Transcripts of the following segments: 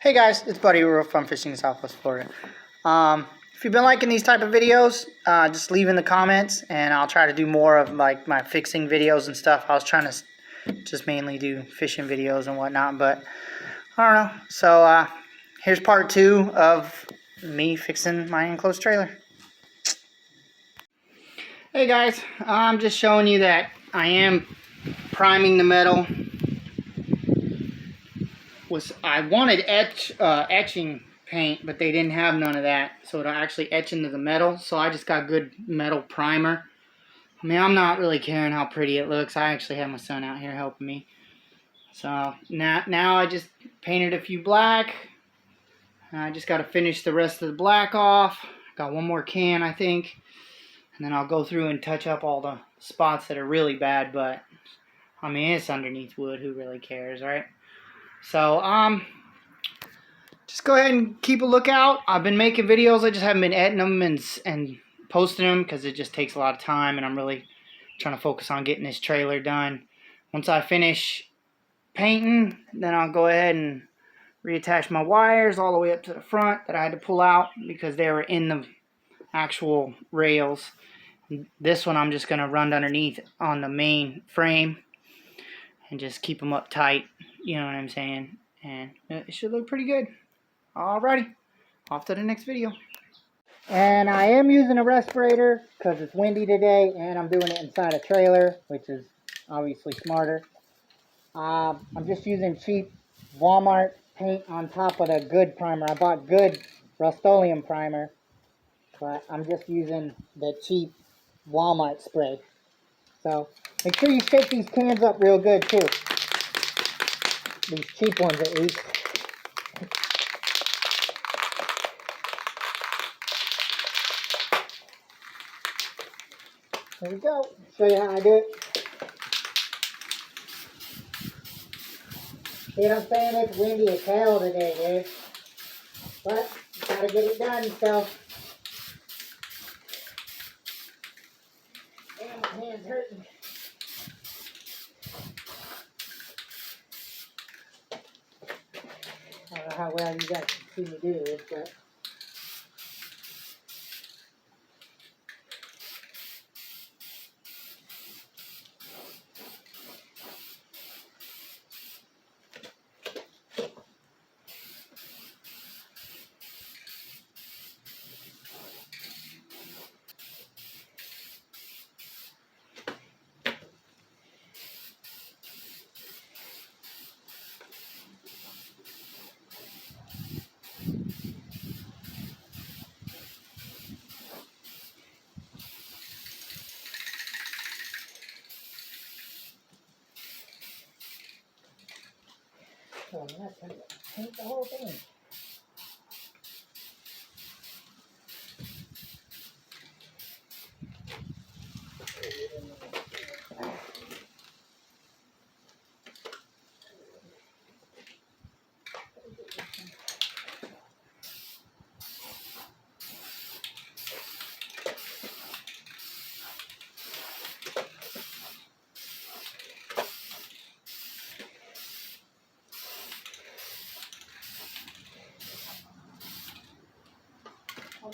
Hey guys, it's Buddy Rule from Fishing in Southwest Florida. If you've been liking these type of videos, just leave in the comments and I'll try to do more of like my fixing videos and stuff. I was trying to just mainly do fishing videos and whatnot, but I don't know. So here's part 2 of me fixing my enclosed trailer. Hey guys, I'm just showing you that I am priming the metal. I wanted etching paint, but they didn't have none of that, so it'll actually etch into the metal. So I just got good metal primer. I mean, I'm not really caring how pretty it looks. I actually have my son out here helping me. So now I just painted a few black. I just got to finish the rest of the black off. Got one more can, I think, and then I'll go through and touch up all the spots that are really bad. But I mean, it's underneath wood. Who really cares, right? So just go ahead and keep a lookout. I've been making videos. I just haven't been editing them and posting them because it just takes a lot of time, and I'm really trying to focus on getting this trailer done. Once I finish painting, then I'll go ahead and reattach my wires all the way up to the front that I had to pull out because they were in the actual rails. This one I'm just going to run underneath on the main frame and just keep them up tight, you know what I'm saying, and it should look pretty good. Alrighty, off to the next video. And I am using a respirator because it's windy today and I'm doing it inside a trailer, which is obviously smarter. I'm just using cheap Walmart paint on top of the good primer. I bought good Rust-Oleum primer, but I'm just using the cheap Walmart spray. So make sure you shake these cans up real good too. These cheap ones at least. There we go. Show you how I do it. See what I'm saying? It's windy as hell today, dude. But gotta get it done, so. Damn, my hand's hurting. I don't know how well you guys can see me do this, but. Oh, I'm not gonna paint the whole thing.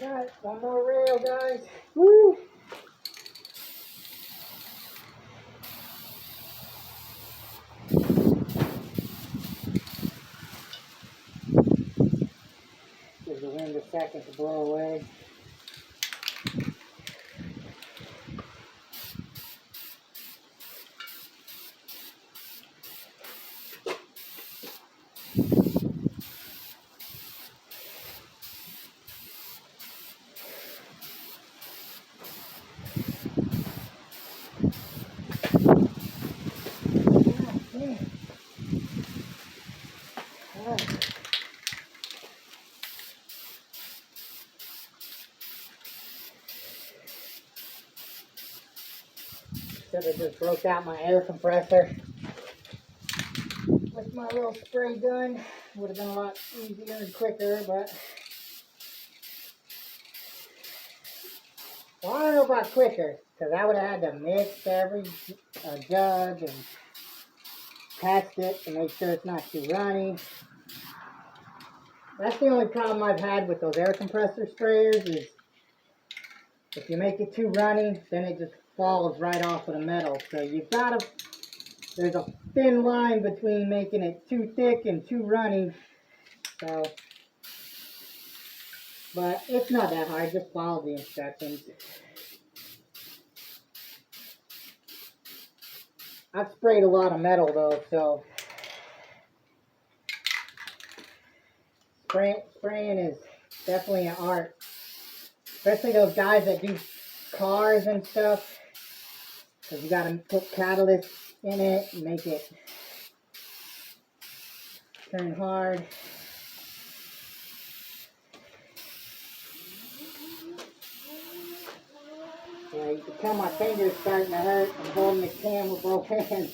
Alright, one more rail, guys. Woo! Give the wind a second to blow away. Should have just broke out my air compressor with my little spray gun. Would have been a lot easier and quicker, but well, I don't know about quicker, because I would have had to mix every jug and test it to make sure it's not too runny. That's the only problem I've had with those air compressor sprayers is if you make it too runny, then it just falls right off of the metal. So you've got to, there's a thin line between making it too thick and too runny. So, but it's not that hard, just follow the instructions. I've sprayed a lot of metal though, so spraying is definitely an art. Especially those guys that do cars and stuff, because you got to put catalyst in it and make it turn hard. Yeah, you can tell my fingers starting to hurt. I'm holding the can with both hands.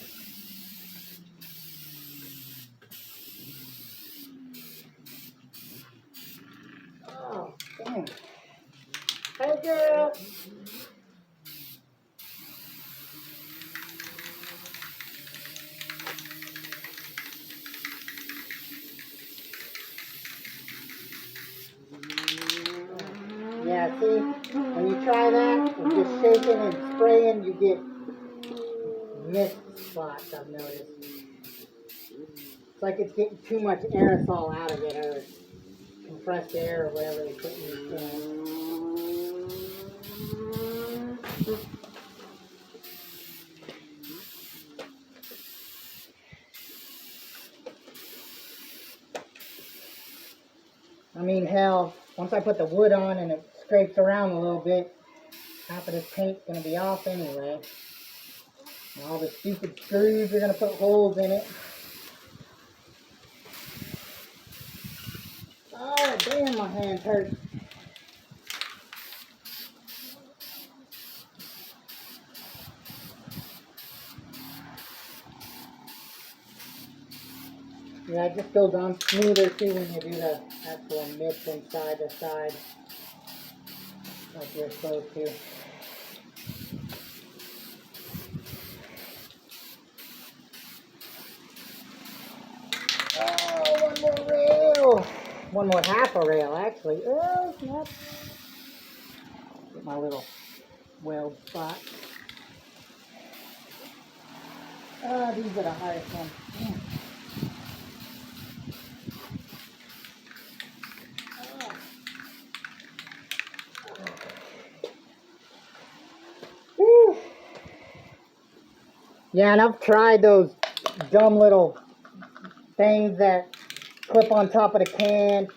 Oh, dang. Hey, girl. Yeah, see, when you try that, and just shaking and spraying, you get mist spots, I've noticed. It's like it's getting too much aerosol out of it, or compressed air, or whatever they put in the can. I mean, hell, once I put the wood on and it scrapes around a little bit, half of this paint's going to be off anyway. And all the stupid screws are going to put holes in it. Oh, damn, my hands hurt. Yeah, it just goes on smoother too when you do the actual mix inside the side, like you're supposed to. Oh, one more rail. One more half a rail, actually. Oh, yep. Get my little weld spot. Oh, these are the hardest ones. Damn. Whew. Yeah, and I've tried those dumb little things that clip on top of the can.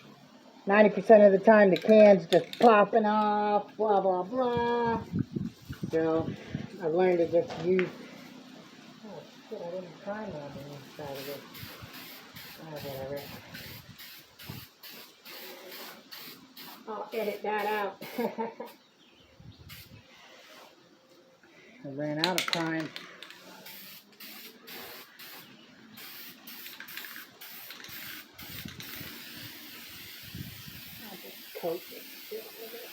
90% of the time the can's just popping off, blah, blah, blah. So I've learned to just use, oh shit, I didn't prime on the inside of it. Oh, whatever. I'll edit that out. I ran out of prime. I'll just coat this shit with it.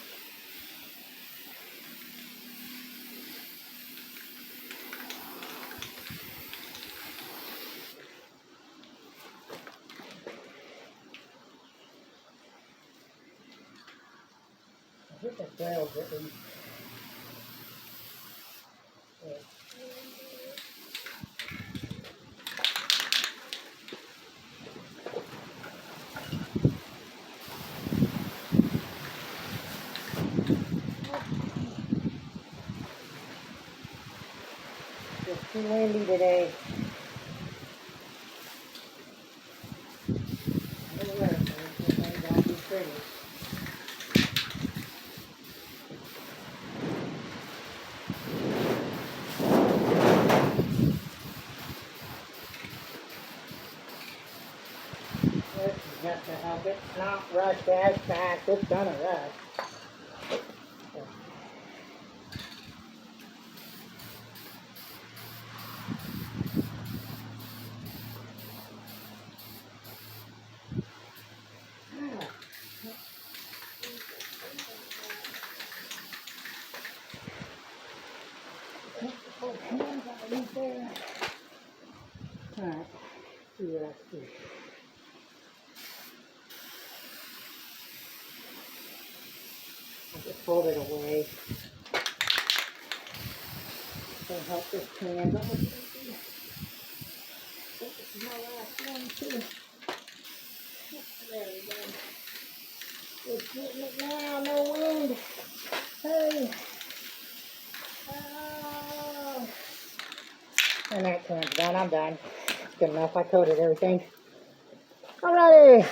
I think the rails at least. Yeah. It's too windy today. It works, this ain't gonna be pretty. This is just to help it not rush as fast. It's gonna rush. Alright, see what I see. Just fold it away. That'll help this can. This is my last one too. There we go. It's getting it now, no wind. Hey. Oh. And that can's done. I'm done. It's good enough. I coated everything. Alrighty.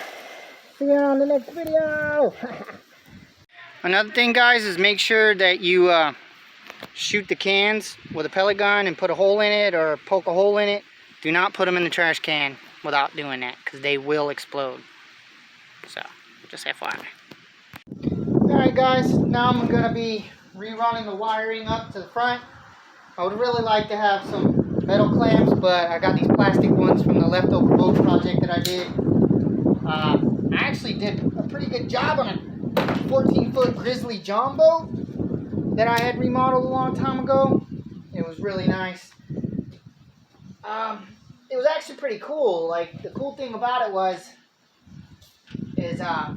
See you on the next video. Another thing, guys, is make sure that you shoot the cans with a pellet gun and put a hole in it or poke a hole in it. Do not put them in the trash can without doing that, because they will explode. So, just FYI. Alright guys, now I'm going to be rerunning the wiring up to the front. I would really like to have some metal clamps, but I got these plastic ones from the leftover boat project that I did. I actually did a pretty good job on a 14-foot Grizzly John boat that I had remodeled a long time ago. It was really nice. It was actually pretty cool. Like, the cool thing about it is like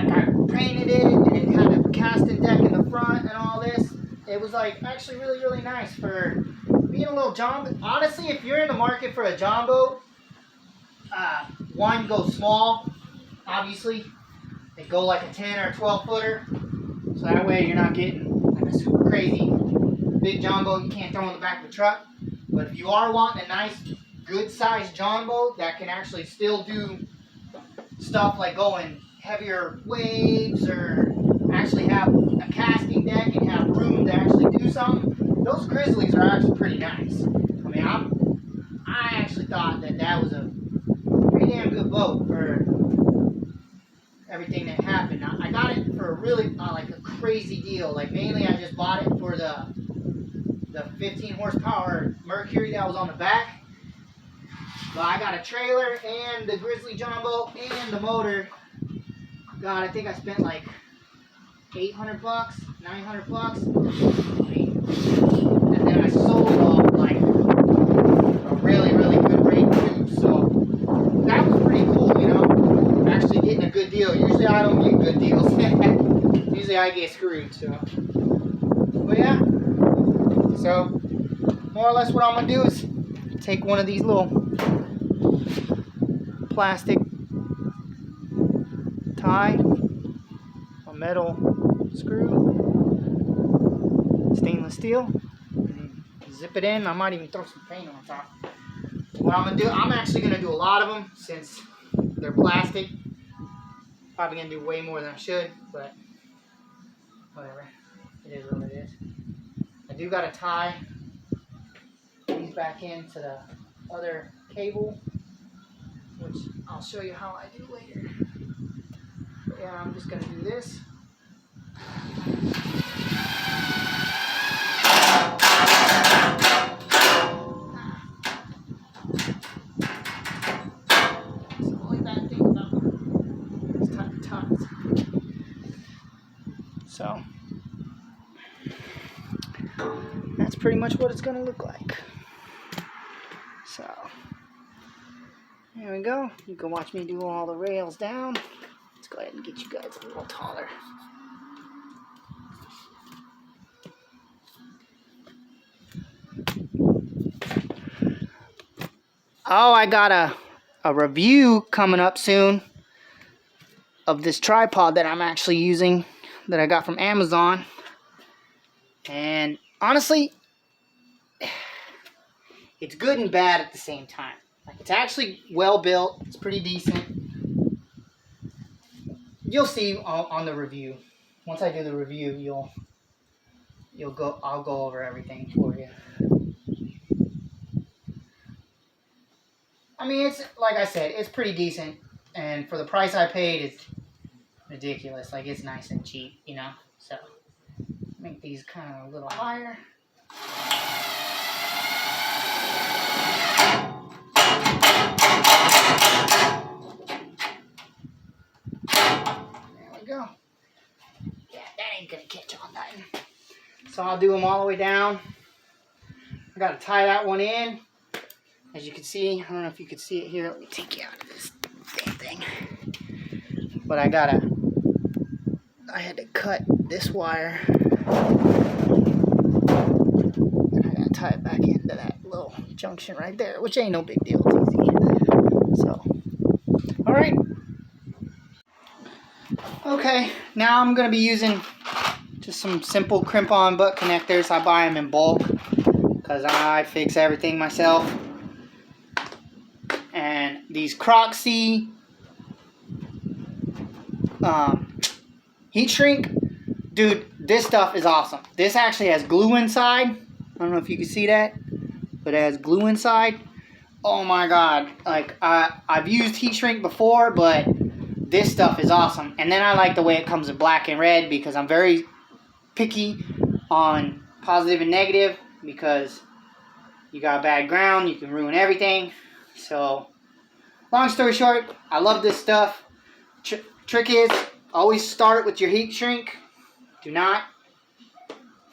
I painted it and it had the casting deck in the front and all this. It was like actually really, really nice for being a little John boat. Honestly, if you're in the market for a John boat, one, go small, obviously. They go like a 10 or a 12 footer. So that way you're not getting like a super crazy big John boat you can't throw in the back of the truck. But if you are wanting a nice, good sized John boat that can actually still do stuff like going heavier waves or actually have a casting deck and have room to actually do something, those Grizzlies are actually pretty nice. I mean, I actually thought that was a pretty damn good boat for everything that happened. I got it for a really like a crazy deal. Like, mainly I just bought it for the 15 horsepower Mercury that was on the back. But I got a trailer and the Grizzly John boat and the motor. God, I think I spent like $800, $900. And then I sold off like a really, really good rate too. So that was pretty cool, you know. Actually getting a good deal. Usually I don't get good deals. Usually I get screwed. So, but yeah. So more or less what I'm gonna do is take one of these little plastic tie, a metal screw, stainless steel, and zip it in. I might even throw some paint on top. What I'm gonna do, I'm actually gonna do a lot of them since they're plastic. Probably gonna do way more than I should, but whatever. It is what it is. I do gotta tie these back into the other cable, which I'll show you how I do later. But yeah, I'm just gonna do this. It's the only bad thing about these type of ties. So that's pretty much what it's gonna look like. So there we go. You can watch me do all the rails down. Let's go ahead and get you guys a little taller. Oh, I got a review coming up soon of this tripod that I'm actually using that I got from Amazon. And honestly, it's good and bad at the same time. Like, it's actually well built. It's pretty decent. You'll see on the review. Once I do the review, I'll go over everything for you. I mean, it's like I said, it's pretty decent, and for the price I paid, it's ridiculous. Like, it's nice and cheap, you know. So make these kind of a little higher. There we go. Yeah, that ain't gonna catch on nothing. So I'll do them all the way down. I gotta tie that one in. As you can see, I don't know if you can see it here. Let me take you out of this damn thing. But I gotta I had to cut this wire. And I gotta tie it back into that little junction right there, which ain't no big deal, it's easy. So, alright. Okay, now I'm gonna be using just some simple crimp-on butt connectors. I buy them in bulk because I fix everything myself. And these Croxy heat shrink, dude, this stuff is awesome. This actually has glue inside. I don't know if you can see that, but it has glue inside. Oh my god, like I've used heat shrink before, but this stuff is awesome. And then I like the way it comes in black and red because I'm very picky on positive and negative, because you got bad ground, you can ruin everything. So long story short, I love this stuff. Trick is, always start with your heat shrink. Do not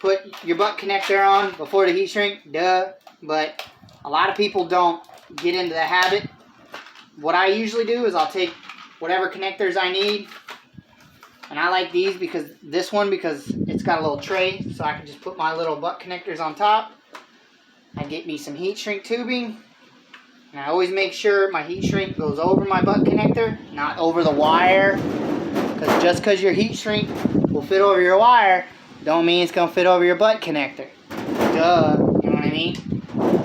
put your butt connector on before the heat shrink, duh. But a lot of people don't get into the habit. What I usually do is I'll take whatever connectors I need. And I like these because because it's got a little tray, so I can just put my little butt connectors on top. I get me some heat shrink tubing. And I always make sure my heat shrink goes over my butt connector, not over the wire. Because just because your heat shrink will fit over your wire, don't mean it's going to fit over your butt connector. Duh, you know what I mean?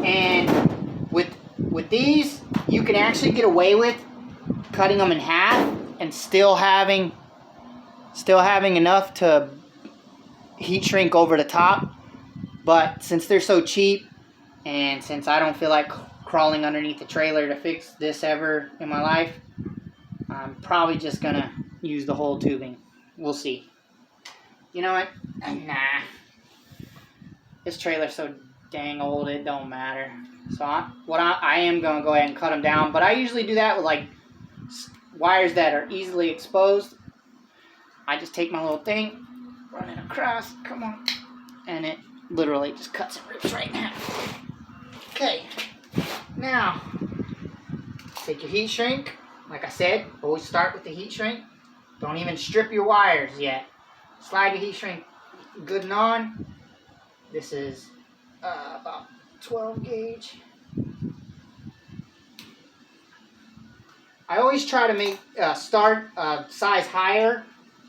And with these, you can actually get away with cutting them in half and still having enough to heat shrink over the top. But since they're so cheap, and since I don't feel like crawling underneath the trailer to fix this ever in my life, I'm probably just gonna use the whole tubing. We'll see. You know what? Nah. This trailer's so dang old, it don't matter. So I am gonna go ahead and cut them down, but I usually do that with like wires that are easily exposed. I just take my little thing, run it across, come on, and it literally just cuts and rips right now. Okay. Now, take your heat shrink. Like I said, always start with the heat shrink. Don't even strip your wires yet. Slide your heat shrink good and on. This is about 12 gauge. I always try to make start size higher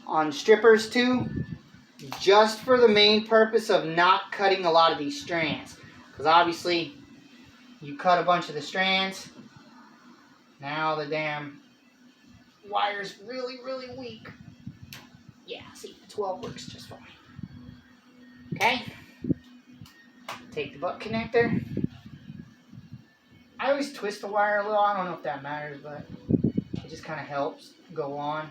on strippers too, just for the main purpose of not cutting a lot of these strands. Because obviously, you cut a bunch of the strands, now the damn wire's really, really weak. Yeah, see, the 12 works just fine. Okay? Take the butt connector. I always twist the wire a little. I don't know if that matters, but it just kind of helps go on.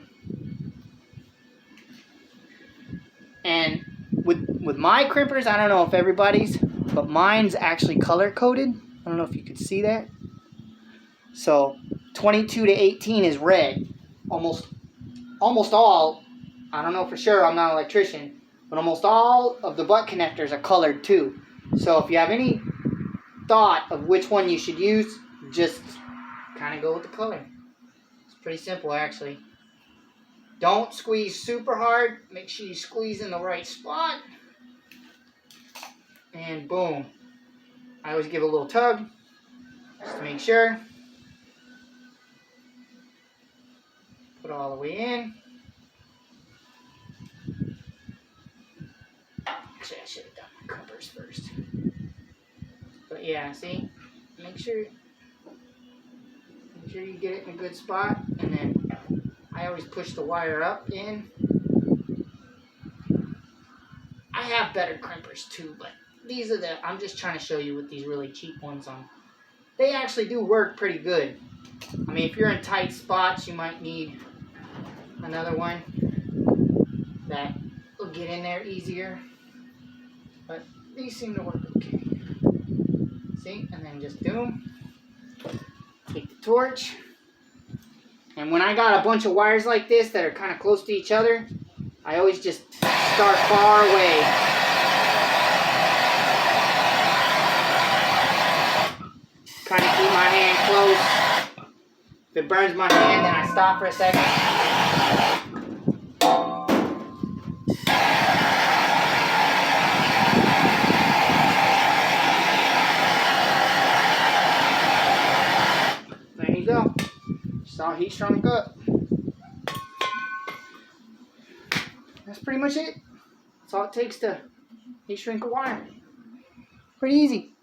And with my crimpers, I don't know if everybody's, but mine's actually color coded. I don't know if you could see that. So 22 to 18 is red. Almost all, I don't know for sure, I'm not an electrician, but almost all of the butt connectors are colored too. So if you have any thought of which one you should use, just kind of go with the color. It's pretty simple actually. Don't squeeze super hard. Make sure you squeeze in the right spot. And boom. I always give it a little tug, just to make sure. Put it all the way in. Actually, I should have done my crimpers first. But yeah, see? Make sure you get it in a good spot. And then I always push the wire up in. I have better crimpers too, but these are I'm just trying to show you with these really cheap ones on. They actually do work pretty good. I mean, if you're in tight spots, you might need another one that will get in there easier. But these seem to work okay. See? And then just do them. Take the torch. And when I got a bunch of wires like this that are kind of close to each other, I always just start far away. Kind of keep my hand close. If it burns my hand, then I stop for a second. go. Just all heat shrunk up. That's pretty much it. That's all it takes to heat shrink a wire. Pretty easy.